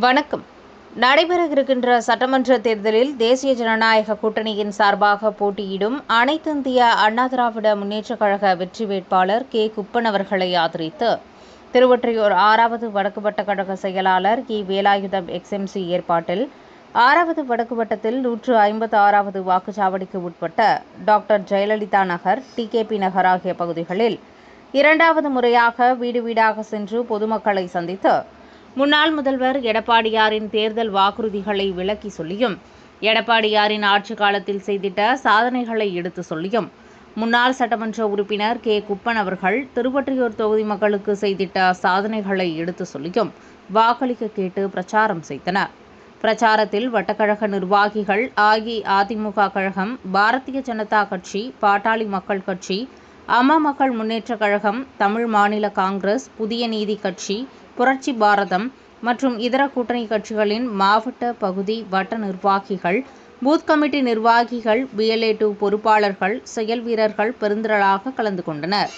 வணக்கம். நடைபெறவிருக்கின்ற சட்டமன்ற தேர்தலில் தேசிய ஜனநாயக கூட்டணியின் சார்பாக போட்டியிடும் அனைத்திந்திய அண்ணா திராவிட முன்னேற்றக் கழக வெற்றி வேட்பாளர் கே. குப்பன் அவர்களை ஆதரித்து திருவொற்றியூர் 6வது வடக்கு வட்ட கழக செயலாளர் இ. வேலாயுதம் எக்ஸ்எம்சி ஏற்பாட்டில் 6வது வடக்கு வட்டத்தில் 156வது வாக்குச்சாவடிக்கு உட்பட்ட டாக்டர் ஜெயலலிதா நகர், டிகேபி நகர் ஆகிய பகுதிகளில் 2வது முறையாக வீடு வீடாக சென்று பொதுமக்களை சந்தித்து முன்னாள் முதல்வர் எடப்பாடியாரின் தேர்தல் வாக்குறுதிகளை விளக்கி சொல்லியும், எடப்பாடியாரின் ஆட்சிக் காலத்தில் செய்திட்ட சாதனைகளை எடுத்து சொல்லியும், முன்னாள் சட்டமன்ற உறுப்பினர் கே. குப்பன் அவர்கள் திருவொற்றியூர் தொகுதி மக்களுக்கு செய்திட்ட சாதனைகளை எடுத்து சொல்லியும் வாக்களிக்க கேட்டு பிரச்சாரம் செய்தனர். பிரச்சாரத்தில் வட்டக்கழக நிர்வாகிகள், அஇஅதிமுக கழகம், பாரதிய ஜனதா கட்சி, பாட்டாளி மக்கள் கட்சி, அம்மா மக்கள் முன்னேற்றக் கழகம், தமிழ் மாநில காங்கிரஸ், புதிய நீதி கட்சி, புரட்சி பாரதம் மற்றும் இதர கூட்டணி கட்சிகளின் மாவட்ட, பகுதி, வட்ட நிர்வாகிகள், பூத் கமிட்டி நிர்வாகிகள், BLA 2 பொறுப்பாளர்கள், செயல் வீரர்கள் பெருந்திரளாக கலந்து கொண்டனர்.